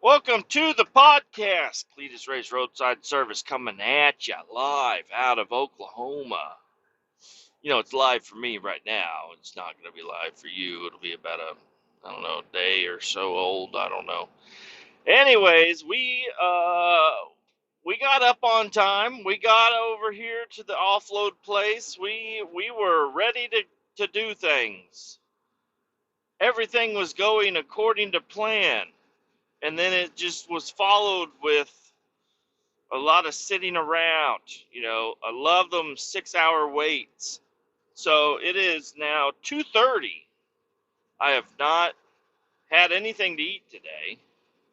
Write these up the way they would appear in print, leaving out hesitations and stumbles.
Welcome to the podcast. Kletus Ray's Roadside Service coming at you live out of Oklahoma. You know, it's live for me right now. It's not going to be live for you. It'll be about day or so old. I don't know. Anyways, we got up on time. We got over here to the offload place. We were ready to do things. Everything was going according to plan. And then it just was followed with a lot of sitting around. I love them 6 hour waits. So it is now 2:30. I have not had anything to eat today.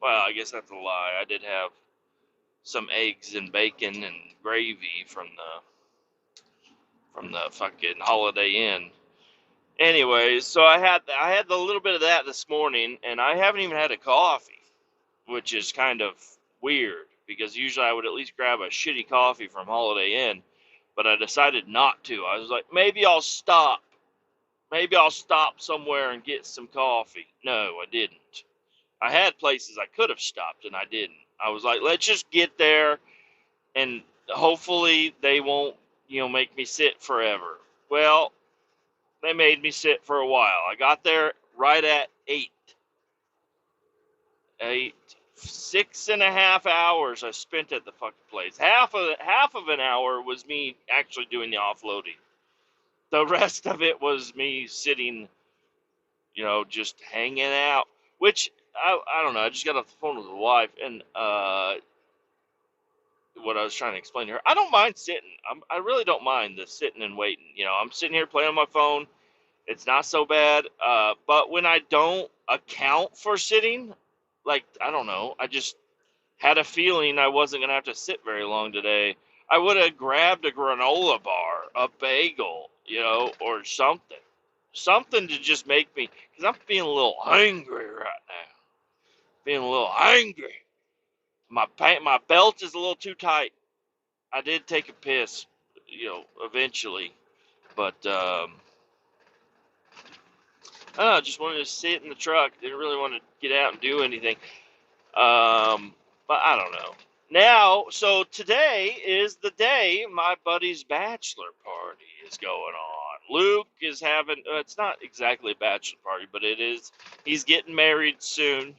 Well, I guess that's a lie. I did have some eggs and bacon and gravy from the fucking Holiday Inn. Anyways, so I had a little bit of that this morning, and I haven't even had a coffee, which is kind of weird because usually I would at least grab a shitty coffee from Holiday Inn, but I decided not to. I was like, maybe I'll stop. Maybe I'll stop somewhere and get some coffee. No, I didn't. I had places I could have stopped and I didn't. I was like, let's just get there and hopefully they won't, make me sit forever. Well, they made me sit for a while. I got there right at 8. 6.5 hours I spent at the fucking place. Half of an hour was me actually doing the offloading. The rest of it was me sitting, just hanging out. Which I don't know. I just got off the phone with the wife, and what I was trying to explain to her, I don't mind sitting. I really don't mind the sitting and waiting. I'm sitting here playing on my phone. It's not so bad. But when I don't account for sitting, like, I don't know, I just had a feeling I wasn't going to have to sit very long today. I would have grabbed a granola bar, a bagel, or something. Something to just make me, because I'm feeling a little hungry right now. Feeling a little angry. My belt is a little too tight. I did take a piss, eventually. But, I don't know, I just wanted to sit in the truck. Didn't really want to get out and do anything. But I don't know. Now, so today is the day my buddy's bachelor party is going on. Luke is having, it's not exactly a bachelor party, but it is. He's getting married soon,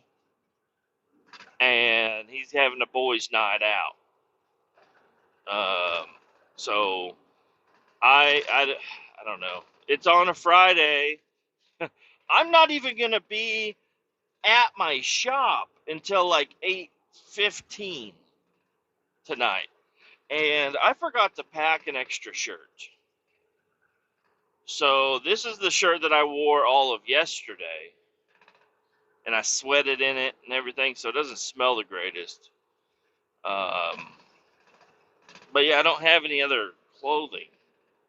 and he's having a boys' night out. So I don't know. It's on a Friday. I'm not even gonna be at my shop until like 8:15 tonight. And I forgot to pack an extra shirt. So this is the shirt that I wore all of yesterday. And I sweated in it and everything, so it doesn't smell the greatest. But yeah, I don't have any other clothing.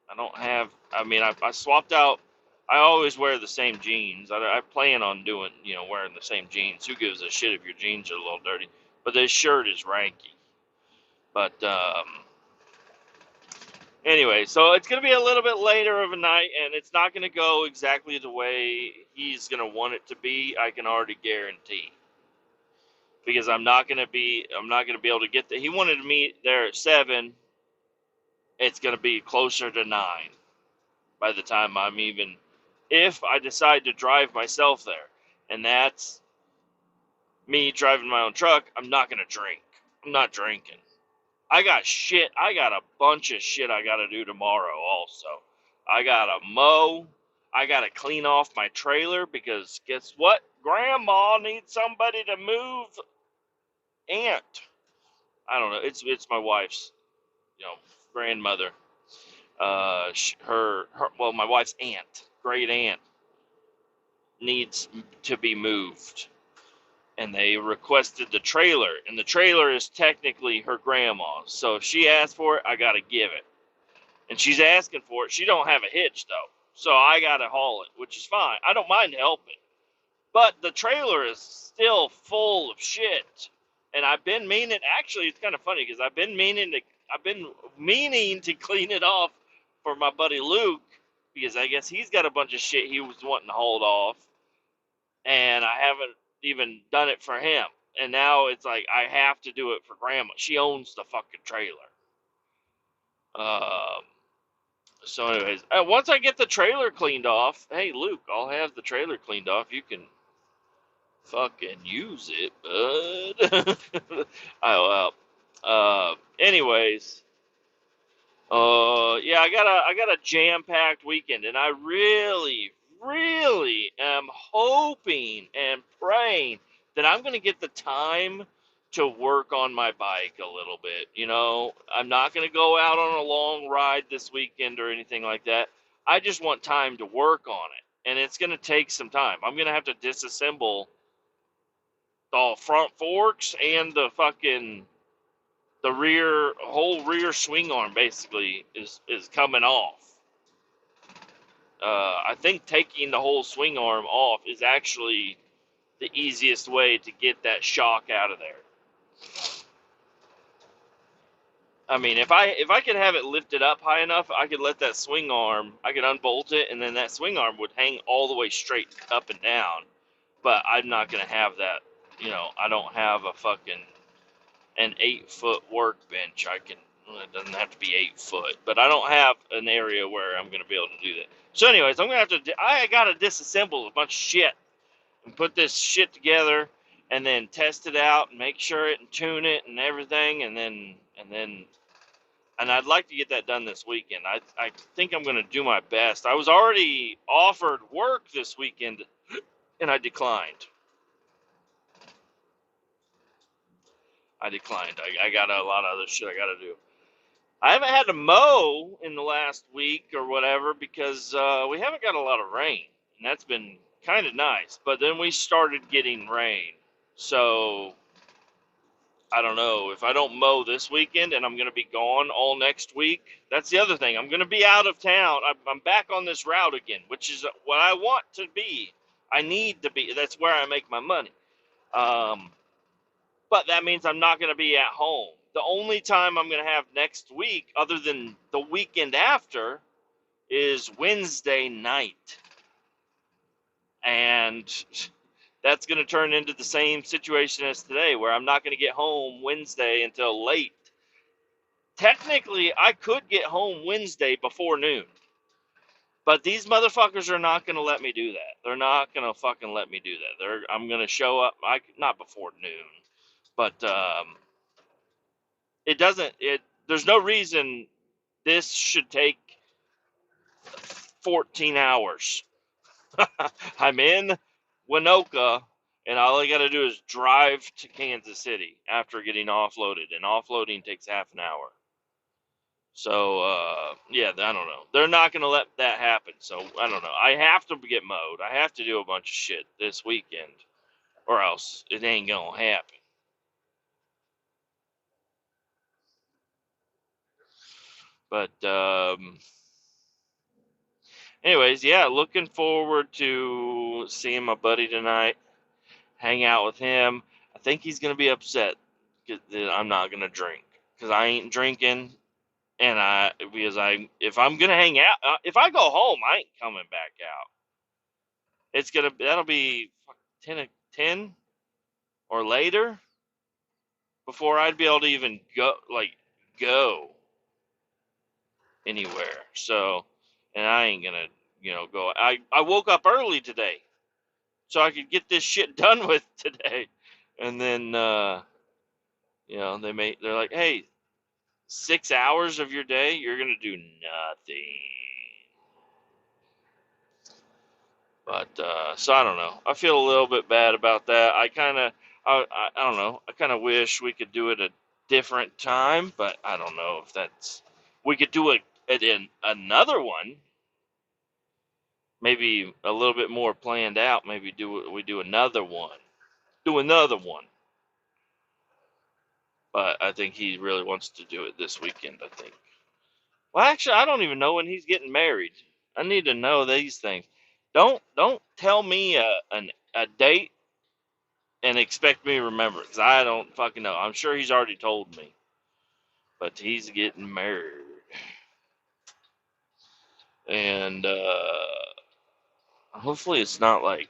I swapped out. I always wear the same jeans. I plan on wearing the same jeans. Who gives a shit if your jeans are a little dirty? But this shirt is ranky. But, anyway, so it's going to be a little bit later of a night, and it's not going to go exactly the way he's going to want it to be. I can already guarantee. Because I'm not going to be able to get there. He wanted to meet there at 7. It's going to be closer to 9 by the time if I decide to drive myself there. And that's me driving my own truck. I'm not going to drink. I'm not drinking. I got a bunch of shit I got to do tomorrow also. I got to mow. I got to clean off my trailer because guess what? Grandma needs somebody to move aunt. I don't know. It's my wife's, grandmother. My wife's aunt, great aunt, needs to be moved. And they requested the trailer, and the trailer is technically her grandma's. So if she asked for it, I gotta give it. And she's asking for it. She don't have a hitch though, so I gotta haul it, which is fine. I don't mind helping, but the trailer is still full of shit. And I've been meaning. Actually, it's kind of funny because I've been meaning to clean it off for my buddy Luke because I guess he's got a bunch of shit he was wanting to hold off, and I haven't even done it for him. and now it's like I have to do it for Grandma. She owns the fucking trailer. Um, so, anyways, once I get the trailer cleaned off, hey Luke, I'll have the trailer cleaned off. You can fucking use it, bud. Oh, anyways, yeah, I got a jam-packed weekend, and I really am hoping and praying that I'm gonna get the time to work on my bike a little bit. You know, I'm not gonna go out on a long ride this weekend or anything like that. I just want time to work on it, and it's gonna take some time. I'm gonna have to disassemble the front forks and the whole rear swing arm basically is coming off. I think taking the whole swing arm off is actually the easiest way to get that shock out of there. I mean, if I could have it lifted up high enough, I could let that swing arm, I could unbolt it, and then that swing arm would hang all the way straight up and down. But I'm not gonna have that. You know, I don't have an 8-foot workbench. Well, it doesn't have to be 8 foot, but I don't have an area where I'm going to be able to do that. So anyways, I got to disassemble a bunch of shit and put this shit together and then test it out and make sure it and tune it and everything. And I'd like to get that done this weekend. I think I'm going to do my best. I was already offered work this weekend and I declined. I got a lot of other shit I got to do. I haven't had to mow in the last week or whatever because we haven't got a lot of rain, and that's been kind of nice. But then we started getting rain, so I don't know if I don't mow this weekend and I'm going to be gone all next week. That's the other thing. I'm going to be out of town. I'm back on this route again, which is what I want to be. I need to be. That's where I make my money. But that means I'm not going to be at home. The only time I'm going to have next week, other than the weekend after, is Wednesday night. And that's going to turn into the same situation as today, where I'm not going to get home Wednesday until late. Technically, I could get home Wednesday before noon. But these motherfuckers are not going to let me do that. They're not going to fucking let me do that. I'm going to show up, not before noon. But there's no reason this should take 14 hours. I'm in Winoka, and all I got to do is drive to Kansas City after getting offloaded, and offloading takes half an hour. So, yeah, I don't know. They're not going to let that happen, so I don't know. I have to get mowed. I have to do a bunch of shit this weekend, or else it ain't going to happen. But, anyways, yeah, looking forward to seeing my buddy tonight, hang out with him. I think he's going to be upset that I'm not going to drink, because I ain't drinking, and if I'm going to hang out, if I go home, I ain't coming back out. That'll be 10 or later before I'd be able to even go anywhere. So, and I ain't going to, go. I woke up early today so I could get this shit done with today. And then, they're like, hey, 6 hours of your day, you're going to do nothing. But, so I don't know. I feel a little bit bad about that. I don't know. I kind of wish we could do it a different time, but I don't know if we could do it in another one. Maybe a little bit more planned out. Maybe we do another one. Do another one. But I think he really wants to do it this weekend, I think. Well, actually, I don't even know when he's getting married. I need to know these things. Don't tell me a date and expect me to remember it, because I don't fucking know. I'm sure he's already told me. But he's getting married. And hopefully it's not like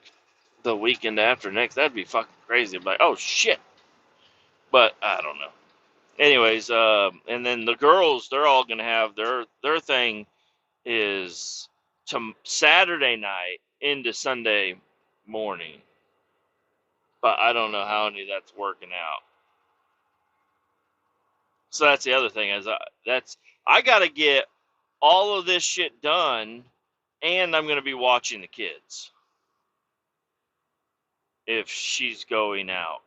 the weekend after next. That'd be fucking crazy. I'm like, oh shit, But I don't know. Anyways, and then the girls, they're all gonna have their thing is to Saturday night into Sunday morning. But I don't know how any of that's working out. So that's the other thing is I got to get all of this shit done, and I'm going to be watching the kids if she's going out.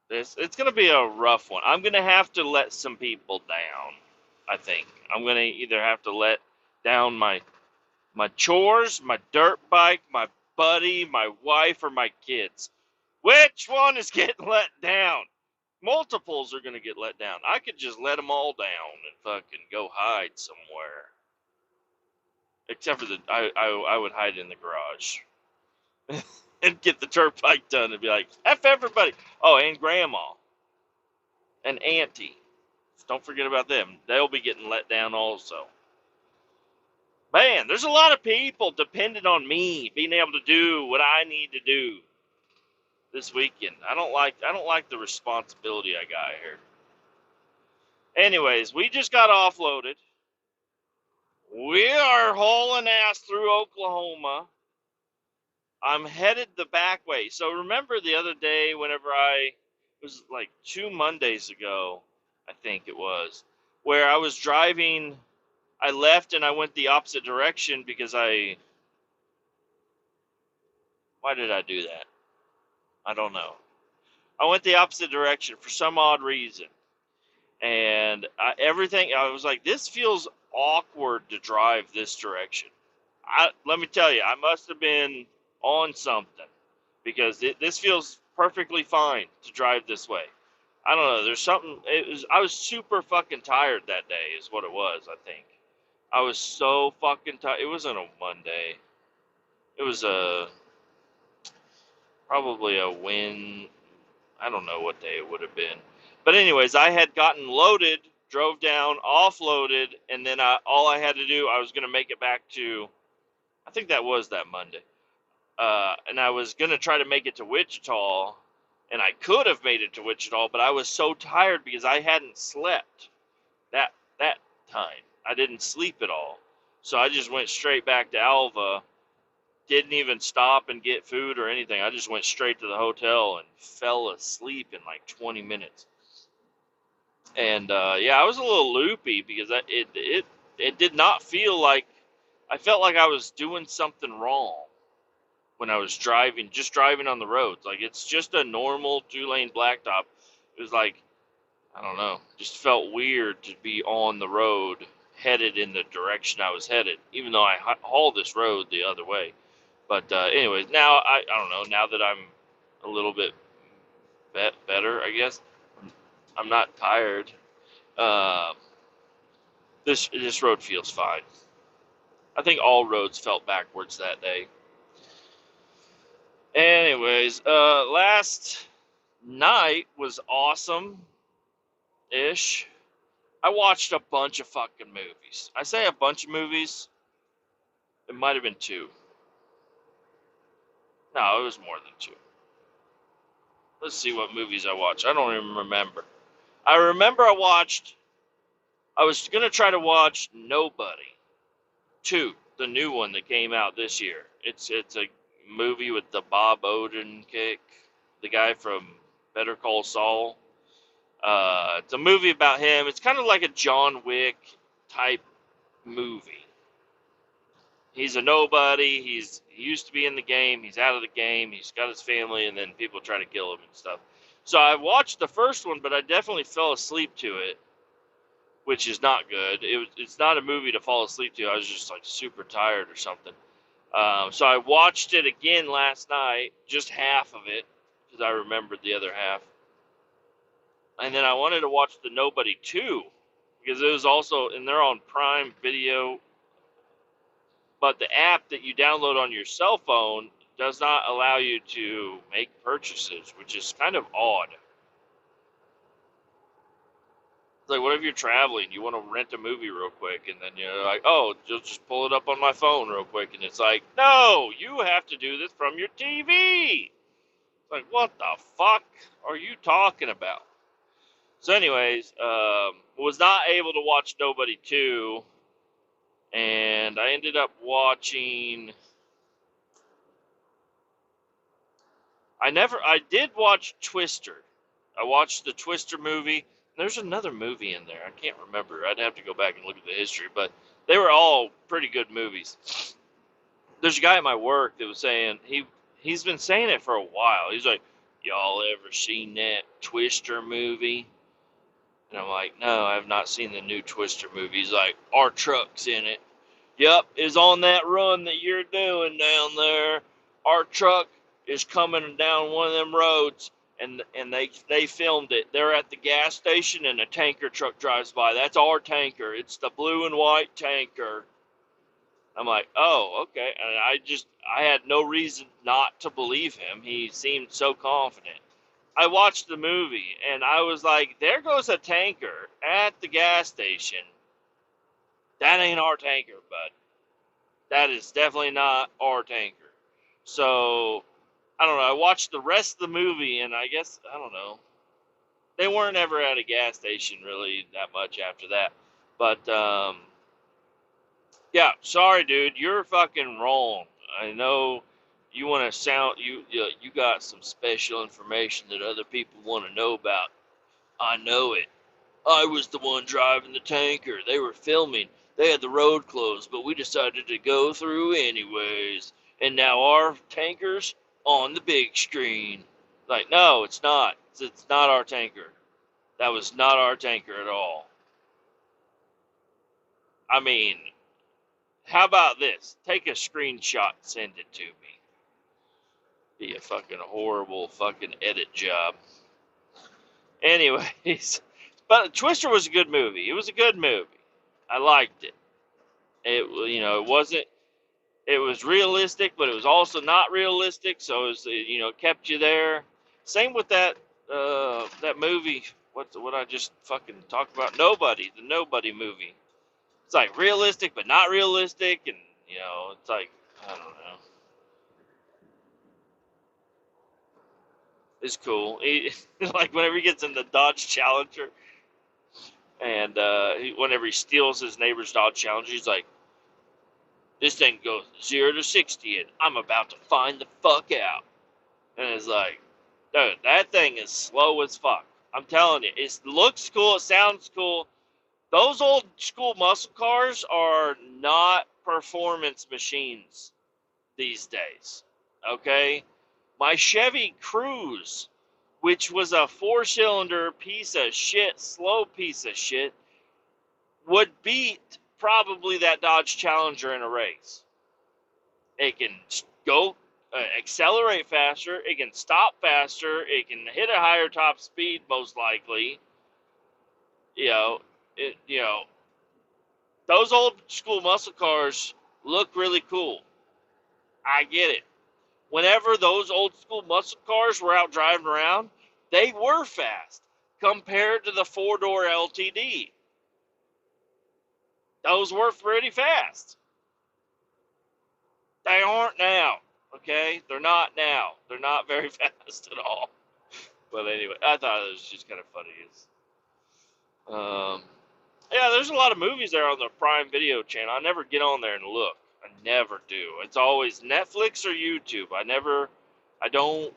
It's going to be a rough one. I'm going to have to let some people down. I think I'm going to either have to let down my chores, my dirt bike, my buddy, my wife, or my kids. Which one is getting let down? Multiples are going to get let down. I could just let them all down and fucking go hide somewhere. Except for I would hide in the garage and get the dirt bike done and be like, F everybody. Oh, and grandma and auntie. Don't forget about them. They'll be getting let down also. Man, there's a lot of people dependent on me being able to do what I need to do this weekend. I don't like the responsibility I got here. Anyways, we just got offloaded. We are hauling ass through Oklahoma. I'm headed the back way. So remember the other day whenever it was like 2 Mondays ago, I think it was, where I was driving, I left and I went the opposite direction because why did I do that? I don't know. I went the opposite direction for some odd reason. And I was like, this feels awkward to drive this direction. Let me tell you, I must have been on something because this feels perfectly fine to drive this way. I don't know. There's something. I was super fucking tired that day, is what it was. I think I was so fucking tired. It wasn't a Monday. It was probably a win. I don't know what day it would have been. But anyways, I had gotten loaded, drove down, offloaded, and then all I had to do, I was going to make it back to, I think that was that Monday. And I was going to try to make it to Wichita, and I could have made it to Wichita, but I was so tired because I hadn't slept that time. I didn't sleep at all. So I just went straight back to Alva, didn't even stop and get food or anything. I just went straight to the hotel and fell asleep in like 20 minutes. And yeah, I was a little loopy because it did not feel like, I felt like I was doing something wrong when I was just driving on the roads. Like, it's just a normal 2-lane blacktop. It was like, I don't know, just felt weird to be on the road headed in the direction I was headed, even though I hauled this road the other way. But anyways, now I don't know, now that I'm a little bit better, I guess, I'm not tired. This road feels fine. I think all roads felt backwards that day. Anyways, last night was awesome-ish. I watched a bunch of fucking movies. I say a bunch of movies. It might have been 2. No, it was more than 2. Let's see what movies I watched. I don't even remember. I remember I was going to try to watch Nobody 2, the new one that came out this year. It's a movie with the Bob Odenkirk, the guy from Better Call Saul. It's a movie about him. It's kind of like a John Wick type movie. He's a nobody. He used to be in the game. He's out of the game. He's got his family, and then people try to kill him and stuff. So I watched the first one, but I definitely fell asleep to it, which is not good. It's not a movie to fall asleep to. I was just like super tired or something. So I watched it again last night, just half of it, because I remembered the other half. And then I wanted to watch the Nobody 2, because it was also, and they're on Prime Video, but the app that you download on your cell phone does not allow you to make purchases, which is kind of odd. It's like, what if you're traveling, you want to rent a movie real quick, and then you're like, oh, just pull it up on my phone real quick, and it's like, no, you have to do this from your TV. Like, what the fuck are you talking about? So, anyways, was not able to watch Nobody 2, and I ended up watching. I did watch Twister. I watched the Twister movie. There's another movie in there. I can't remember. I'd have to go back and look at the history, but they were all pretty good movies. There's a guy at my work that was saying he's been saying it for a while. He's like, "Y'all ever seen that Twister movie?" And I'm like, "No, I have not seen the new Twister movie." He's like, "Our truck's in it." Yep, is on that run that you're doing down there. Our truck is coming down one of them roads, and they filmed it. They're at the gas station, and a tanker truck drives by. That's our tanker. It's the blue and white tanker. I'm like, oh, okay. And I had no reason not to believe him. He seemed so confident. I watched the movie, and I was like, there goes a tanker at the gas station. That ain't our tanker, bud. That is definitely not our tanker. So, I don't know. I watched the rest of the movie, and I guess, I don't know. They weren't ever at a gas station really that much after that. But, yeah, sorry, dude. You're fucking wrong. I know you want to sound, you got some special information that other people want to know about. I know it. I was the one driving the tanker. They were filming. They had the road closed, but we decided to go through anyways. And now our tanker's on the big screen. Like, no, it's not. It's not our tanker. That was not our tanker at all. I mean, how about this? Take a screenshot and send it to me. Be a fucking horrible fucking edit job. Anyways, but Twister was a good movie. It was a good movie. I liked it. It wasn't. It was realistic, but it was also not realistic. So it kept you there. Same with that movie. What I just fucking talked about? Nobody, the Nobody movie. It's like realistic, but not realistic, and it's like I don't know. It's cool. Like whenever he gets in the Dodge Challenger, and whenever he steals his neighbor's Dodge Challenger, he's like, "This thing goes 0 to 60, and I'm about to find the fuck out." And it's like, dude, that thing is slow as fuck. I'm telling you, it looks cool, it sounds cool. Those old school muscle cars are not performance machines these days. Okay? My Chevy Cruze, which was a 4-cylinder piece of shit, slow piece of shit, would beat probably that Dodge Challenger in a race. It can go accelerate faster. It can stop faster. It can hit a higher top speed, most likely. You know, it, you know, those old school muscle cars look really cool. I get it. Whenever those old school muscle cars were out driving around, they were fast compared to the 4-door LTD. Those were pretty fast. They aren't now. Okay, they're not now. They're not very fast at all. But anyway, I thought it was just kind of funny. Yeah, there's a lot of movies there on the Prime Video channel. I never get on there and look. I never do. It's always Netflix or YouTube. I don't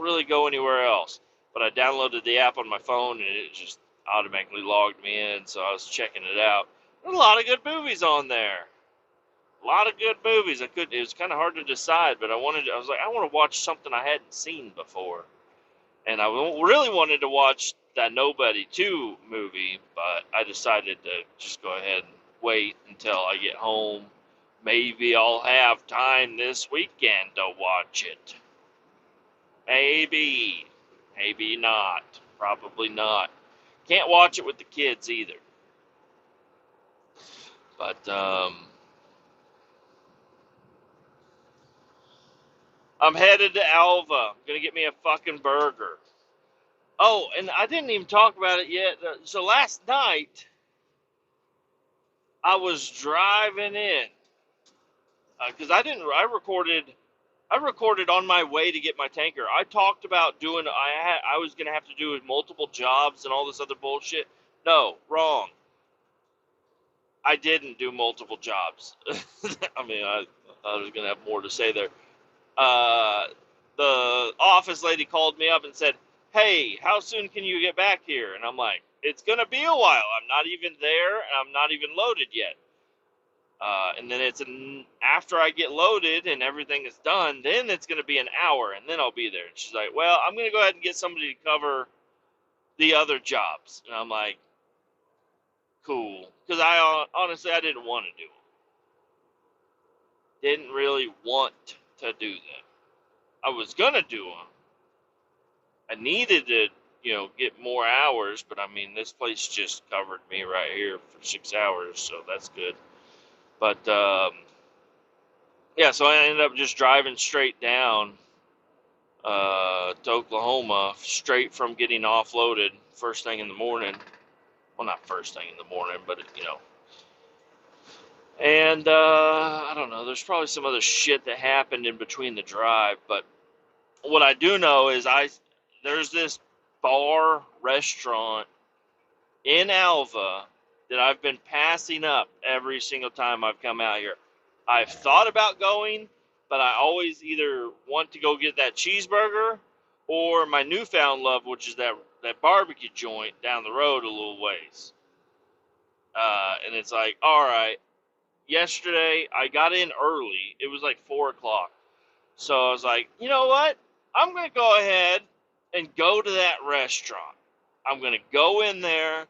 really go anywhere else. But I downloaded the app on my phone and it just automatically logged me in, so I was checking it out. There's a lot of good movies on there. A lot of good movies. It was kind of hard to decide, but I was like, I want to watch something I hadn't seen before. And I really wanted to watch that Nobody 2 movie, but I decided to just go ahead and wait until I get home. Maybe I'll have time this weekend to watch it. Maybe. Maybe not. Probably not. Can't watch it with the kids either. But, I'm headed to Alva. I'm going to get me a fucking burger. Oh, and I didn't even talk about it yet. So last night, I was driving in. Because I recorded I recorded on my way to get my tanker. I talked about doing. I was gonna have to do multiple jobs and all this other bullshit. No, wrong. I didn't do multiple jobs. I mean, I was gonna have more to say there. Uh, the office lady called me up and said, "Hey, how soon can you get back here?" And I'm like, "It's gonna be a while. I'm not even there, and I'm not even loaded yet." And then after I get loaded and everything is done, then it's going to be an hour, and then I'll be there. And she's like, "Well, I'm going to go ahead and get somebody to cover the other jobs." And I'm like, "Cool," because honestly I didn't want to do them. Didn't really want to do them. I was gonna do them. I needed to, get more hours, but I mean, this place just covered me right here for 6 hours, so that's good. But yeah, so I ended up just driving straight down to Oklahoma, straight from getting offloaded first thing in the morning. Well, not first thing in the morning, but And I don't know. There's probably some other shit that happened in between the drive, but what I do know is there's this bar restaurant in Alva that I've been passing up every single time I've come out here. I've thought about going, but I always either want to go get that cheeseburger or my newfound love, which is that barbecue joint down the road a little ways. And it's like, all right, yesterday I got in early. It was like 4 o'clock. So I was like, you know what? I'm going to go ahead and go to that restaurant. I'm going to go in there.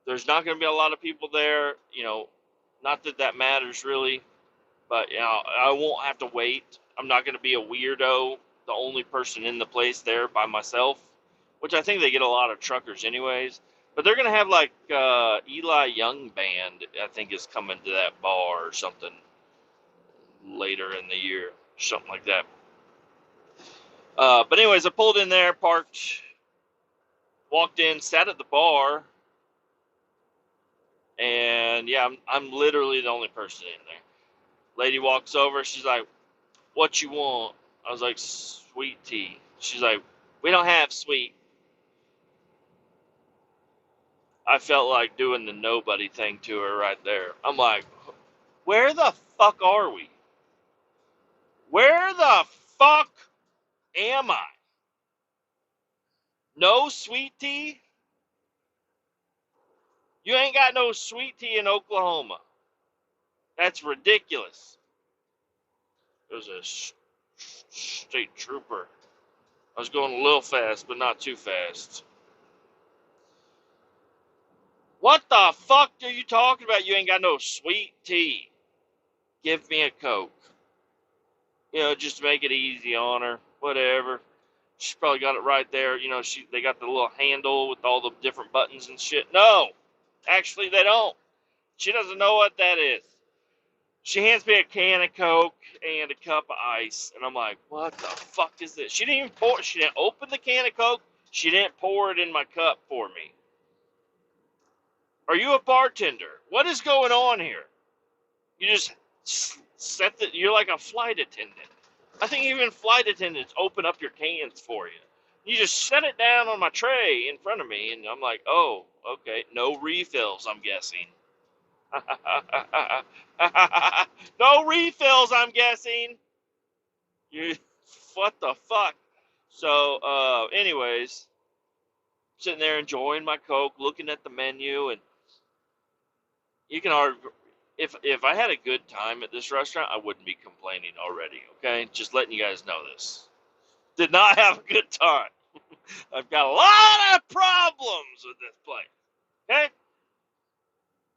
There's not going to be a lot of people there, not that that matters really, but I won't have to wait. I'm not going to be a weirdo, the only person in the place there by myself, which I think they get a lot of truckers anyways. But they're going to have like Eli Young Band, I think, is coming to that bar or something later in the year, something like that. But anyways, I pulled in there, parked, walked in, sat at the bar, and yeah, I'm literally the only person in there. Lady walks over, she's like, "What you want?" I was like, "Sweet tea." She's like, "We don't have sweet." I felt like doing the nobody thing to her right there. I'm like, where the fuck are we? Where the fuck am I? No sweet tea? You ain't got no sweet tea in Oklahoma. That's ridiculous. It was a state trooper. I was going a little fast, but not too fast. What the fuck are you talking about? You ain't got no sweet tea. Give me a Coke. Just to make it easy on her. Whatever. She probably got it right there. They got the little handle with all the different buttons and shit. No, actually they don't. She doesn't know what that is. She hands me a can of Coke and a cup of ice, and I'm like, what the fuck is this? She didn't open the can of Coke. She didn't pour it in my cup for me. Are you a bartender? What is going on here? You just you're like a flight attendant. I think even flight attendants open up your cans for you. You just set it down on my tray in front of me, and I'm like, oh, okay. No refills, I'm guessing. No refills, I'm guessing. What the fuck? So, anyways, sitting there enjoying my Coke, looking at the menu, and you can argue. If I had a good time at this restaurant, I wouldn't be complaining already, okay? Just letting you guys know this. Did not have a good time. I've got a lot of problems with this place, okay?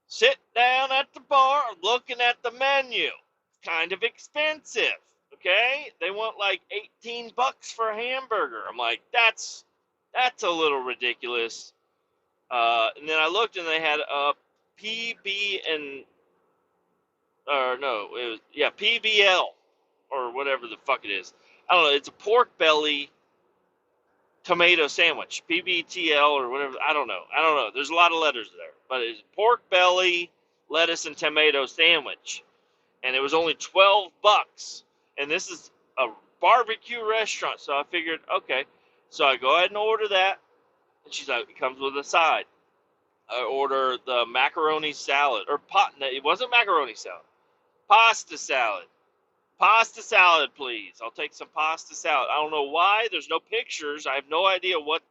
Sit down at the bar, looking at the menu. Kind of expensive, okay? They want like $18 for a hamburger. I'm like, that's a little ridiculous. And then I looked and they had a PB and or no, it was PBL or whatever the fuck it is. I don't know. It's a pork belly tomato sandwich, PBTL or whatever. I don't know. There's a lot of letters there, but it's pork belly, lettuce, and tomato sandwich, and it was only $12. And this is barbecue restaurant. So I figured, okay. So I go ahead and order that. And she's like, it comes with a side. I order the macaroni salad. Or pot. No, it wasn't macaroni salad. Pasta salad. Pasta salad, please. I'll take some pasta salad. I don't know why. There's no pictures. I have no idea what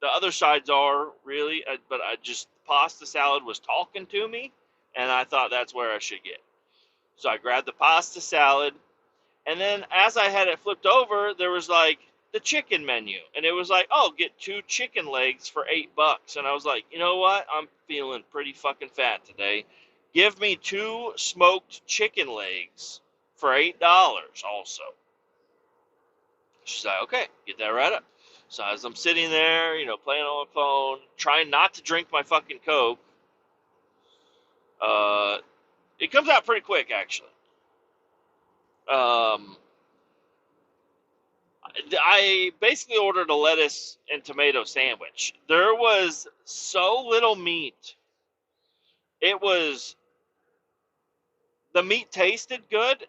the other sides are, really. But I just, pasta salad was talking to me. And I thought that's where I should get. So I grabbed the pasta salad. And then as I had it flipped over, there was like the chicken menu. And it was like, oh, get 2 chicken legs for $8. And I was like, you know what? I'm feeling pretty fucking fat today. Give me 2 smoked chicken legs for $8 also. She's like, okay, get that right up. So as I'm sitting there, playing on my phone, trying not to drink my fucking Coke, it comes out pretty quick, actually. I basically ordered a lettuce and tomato sandwich. There was so little meat. The meat tasted good.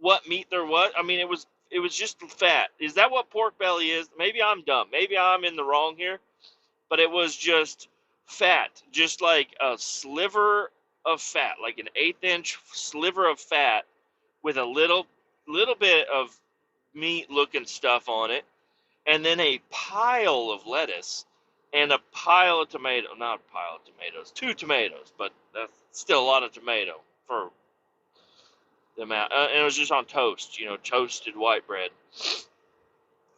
What meat there was? I mean, it was just fat. Is that what pork belly is? Maybe I'm dumb. Maybe I'm in the wrong here. But it was just fat, just like a sliver of fat, like an 1/8-inch sliver of fat with a little bit of meat looking stuff on it, and then a pile of lettuce and a pile of tomato. Not a pile of tomatoes, 2 tomatoes, but that's still a lot of tomato for the amount. And it was just on toast, toasted white bread.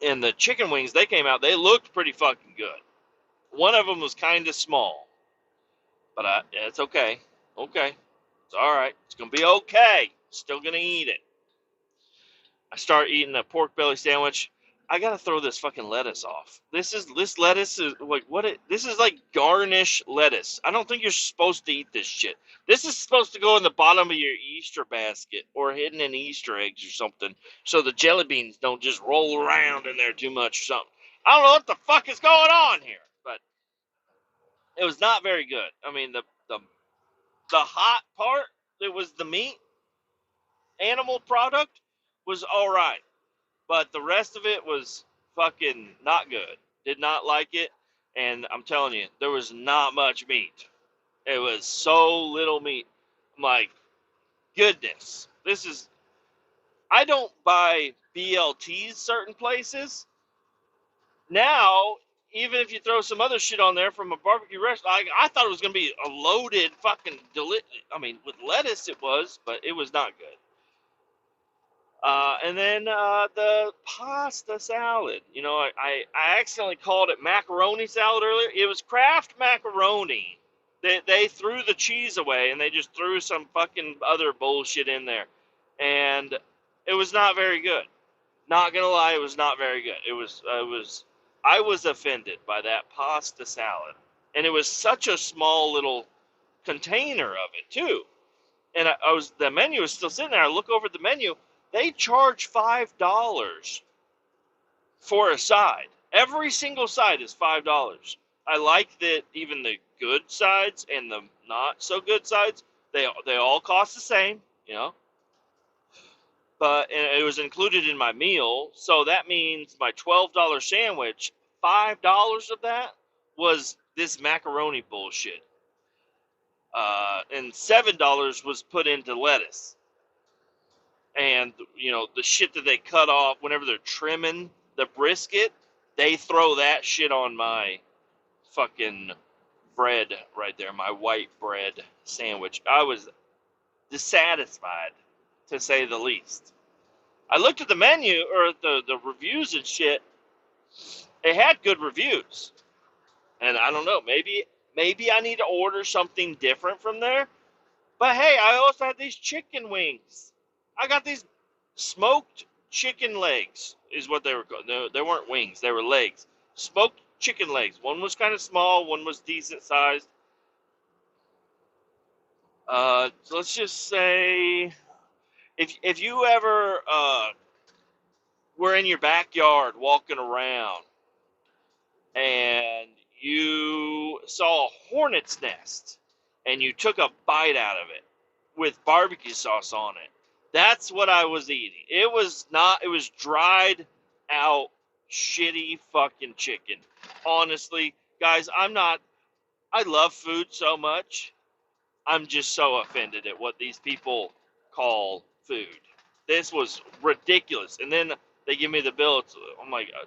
And the chicken wings, they came out, they looked pretty fucking good. One of them was kind of small, but it's okay. Okay. It's all right. It's going to be okay. Still going to eat it. I start eating a pork belly sandwich. I got to throw this fucking lettuce off. This lettuce is like, this is like garnish lettuce. I don't think you're supposed to eat this shit. This is supposed to go in the bottom of your Easter basket or hidden in Easter eggs or something, so the jelly beans don't just roll around in there too much or something. I don't know what the fuck is going on here, but it was not very good. I mean, the hot part, that was the meat, animal product, was all right. But the rest of it was fucking not good. Did not like it. And I'm telling you, there was not much meat. It was so little meat. I'm like, goodness. I don't buy BLTs certain places. Now, even if you throw some other shit on there from a barbecue restaurant, I thought it was going to be a loaded fucking with lettuce it was, but it was not good. And then the pasta salad. I accidentally called it macaroni salad earlier. It was Kraft macaroni. They threw the cheese away and they just threw some fucking other bullshit in there. And it was not very good. Not gonna lie, it was not very good. I was offended by that pasta salad. And it was such a small little container of it too. And the menu was still sitting there. I look over at the menu. They charge $5 for a side. Every single side is $5. I like that even the good sides and the not so good sides, they all cost the same, But it was included in my meal, so that means my $12 sandwich, $5 of that was this macaroni bullshit. And $7 was put into lettuce. And, the shit that they cut off whenever they're trimming the brisket, they throw that shit on my fucking bread right there, my white bread sandwich. I was dissatisfied, to say the least. I looked at the menu, or the reviews and shit. It had good reviews. And I don't know, maybe I need to order something different from there. But hey, I also had these chicken wings. I got these smoked chicken legs, is what they were called. No, they weren't wings, they were legs. Smoked chicken legs. One was kind of small, one was decent sized. So let's just say, if you ever were in your backyard walking around and you saw a hornet's nest and you took a bite out of it with barbecue sauce on it, That's what I was eating. It was not, it was dried out, shitty fucking chicken. Honestly, guys, I love food so much. I'm just so offended at what these people call food. This was ridiculous. And then they give me the bill. Oh my God.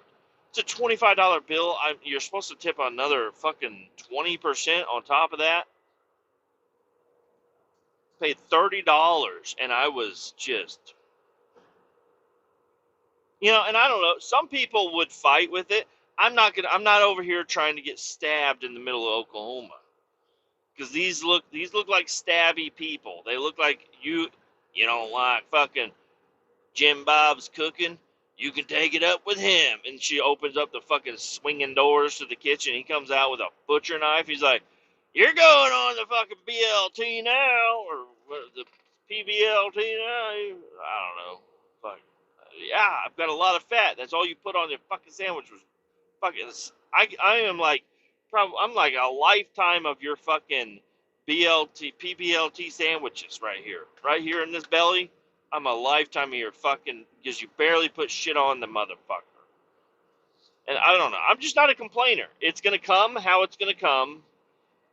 It's a $25 bill. You're supposed to tip another fucking 20% on top of that. Paid $30, and I was just, and I don't know. Some people would fight with it. I'm not over here trying to get stabbed in the middle of Oklahoma, because these look like stabby people. They look like you don't like fucking Jim Bob's cooking. You can take it up with him. And she opens up the fucking swinging doors to the kitchen. He comes out with a butcher knife. He's like, "You're going on the fucking BLT now, or what, the PBLT now." I don't know. Fuck. Yeah, I've got a lot of fat. That's all you put on your fucking sandwich was fucking. I am like, I'm like a lifetime of your fucking BLT PBLT sandwiches right here in this belly. I'm a lifetime of your fucking, because you barely put shit on the motherfucker. And I don't know. I'm just not a complainer. It's gonna come how it's gonna come.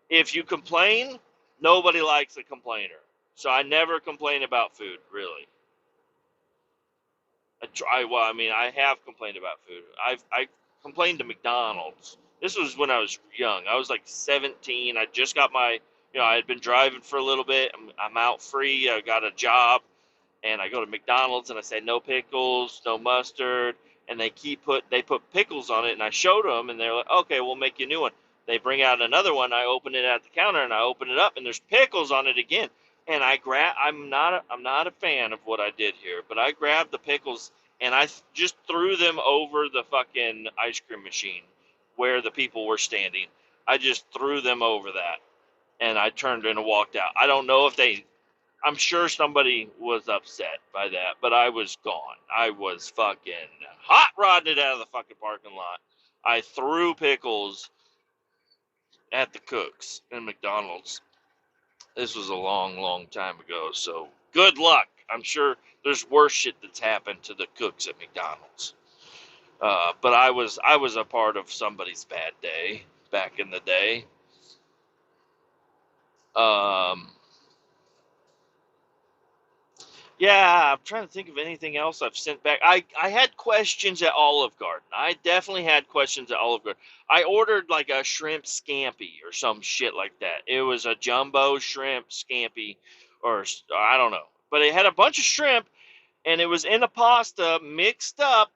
If you complain, nobody likes a complainer. So I never complain about food, really. Well, I mean, I have complained about food. I complained to McDonald's. This was when I was young. I was like 17. I just got I had been driving for a little bit. I'm out free. I got a job, and I go to McDonald's and I say no pickles, no mustard, and they put pickles on it, and I showed them, and they're like, okay, we'll make you a new one. They bring out another one. I open it at the counter, and I open it up, and there's pickles on it again. And I'm not a fan of what I did here, but I grabbed the pickles and I just threw them over the fucking ice cream machine where the people were standing. I just threw them over that, and I turned and walked out. I don't know if I'm sure somebody was upset by that, but I was gone. I was fucking hot rodding it out of the fucking parking lot. I threw pickles at the cooks in McDonald's. This was a long, long time ago, so good luck. I'm sure there's worse shit that's happened to the cooks at McDonald's. But I was a part of somebody's bad day back in the day. Um, yeah, I'm trying to think of anything else I've sent back. I had questions at Olive Garden. I definitely had questions at Olive Garden. I ordered like a shrimp scampi or some shit like that. It was a jumbo shrimp scampi, or I don't know. But it had a bunch of shrimp, and it was in a pasta mixed up.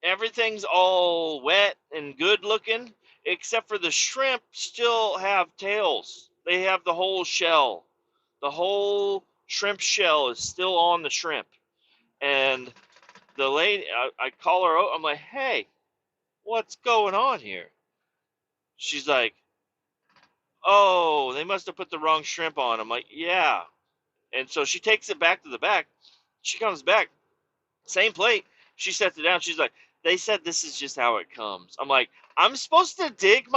Everything's all wet and good looking, except for the shrimp still have tails. They have the whole shell. The whole shrimp shell is still on the shrimp. And the lady, I call her out. I'm like, "Hey, what's going on here?" She's like, "Oh, they must have put the wrong shrimp on." I'm like, "Yeah." And so she takes it back to the back. She comes back, same plate. She sets it down. She's like, "They said this is just how it comes." I'm like, "I'm supposed to dig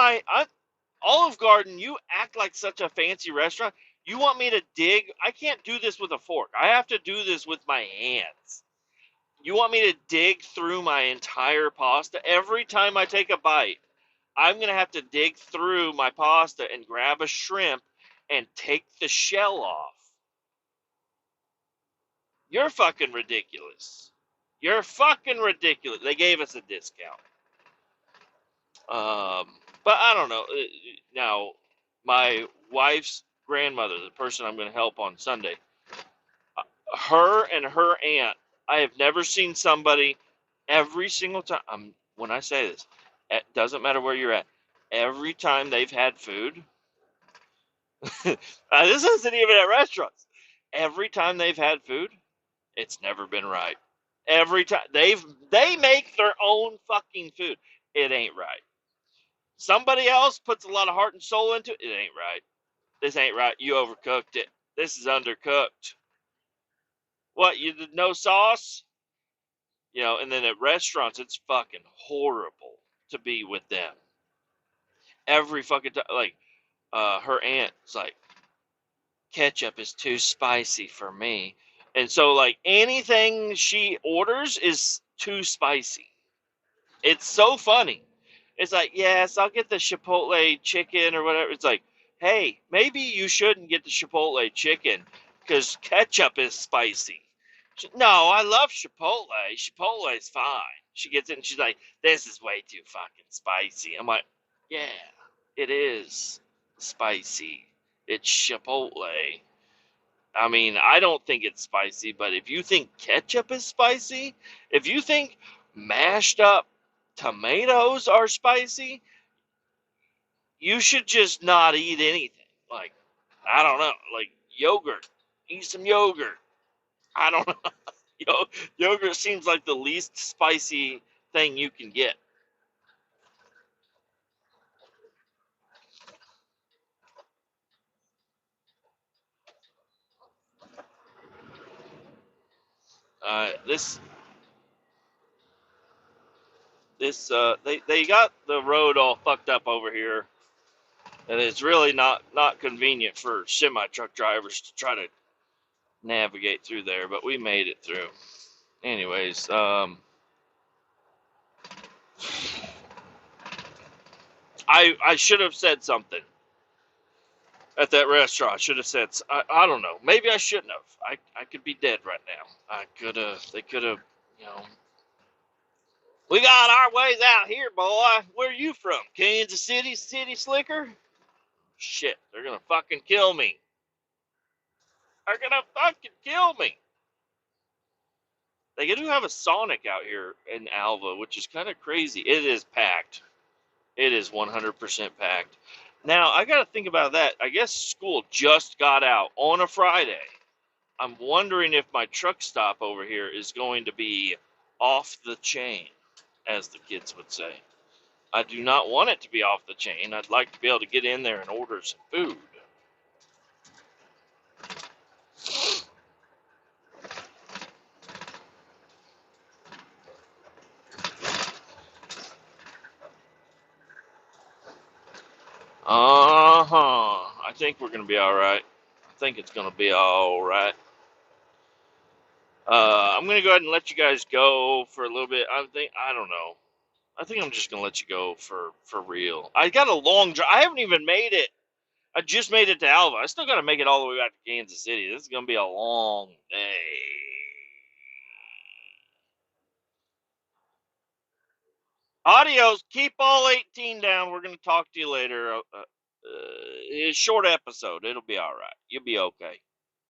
Olive Garden, you act like such a fancy restaurant. You want me to dig? I can't do this with a fork. I have to do this with my hands. You want me to dig through my entire pasta? Every time I take a bite, I'm going to have to dig through my pasta and grab a shrimp and take the shell off. You're fucking ridiculous. You're fucking ridiculous." They gave us a discount. But I don't know. Now, my wife's grandmother, the person I'm going to help on Sunday, her and her aunt, I have never seen somebody every single time. When I say this, it doesn't matter where you're at. Every time they've had food, this isn't even at restaurants. Every time they've had food, it's never been right. Every time they make their own fucking food, it ain't right. Somebody else puts a lot of heart and soul into it. It ain't right. This ain't right. You overcooked it. This is undercooked. What, you did no sauce? And then at restaurants, it's fucking horrible to be with them. Every fucking time, like, her aunt's like, "Ketchup is too spicy for me." And so, like, anything she orders is too spicy. It's so funny. It's like, yes, I'll get the Chipotle chicken or whatever. It's like, hey, maybe you shouldn't get the Chipotle chicken because ketchup is spicy. No, I love Chipotle. Chipotle's fine. She gets it and she's like, this is way too fucking spicy. I'm like, yeah, it is spicy. It's Chipotle. I mean, I don't think it's spicy, but if you think ketchup is spicy, if you think mashed up tomatoes are spicy, you should just not eat anything. Like, I don't know, like yogurt. Eat some yogurt. I don't know. Yogurt seems like the least spicy thing you can get. This they got the road all fucked up over here, and it's really not convenient for semi truck drivers to try to navigate through there. But we made it through. Anyways, I should have said something at that restaurant. I should have said, I don't know. Maybe I shouldn't have. I could be dead right now. They could have, you know. We got our ways out here, boy. Where are you from? Kansas City, City Slicker? Shit, they're gonna fucking kill me. They're gonna fucking kill me. They do have a Sonic out here in Alva, which is kind of crazy. It is packed. It is 100% packed. Now, I got to think about that. I guess school just got out on a Friday. I'm wondering if my truck stop over here is going to be off the chain, as the kids would say. I do not want it to be off the chain. I'd like to be able to get in there and order some food. I think we're going to be all right. I think it's going to be all right. I'm going to go ahead and let you guys go for a little bit. I don't know. I think I'm just going to let you go for real. I got a long drive. I haven't even made it. I just made it to Alva. I still got to make it all the way back to Kansas City. This is going to be a long day. Adios. Keep all 18 down. We're going to talk to you later. It's a short episode. It'll be all right. You'll be okay.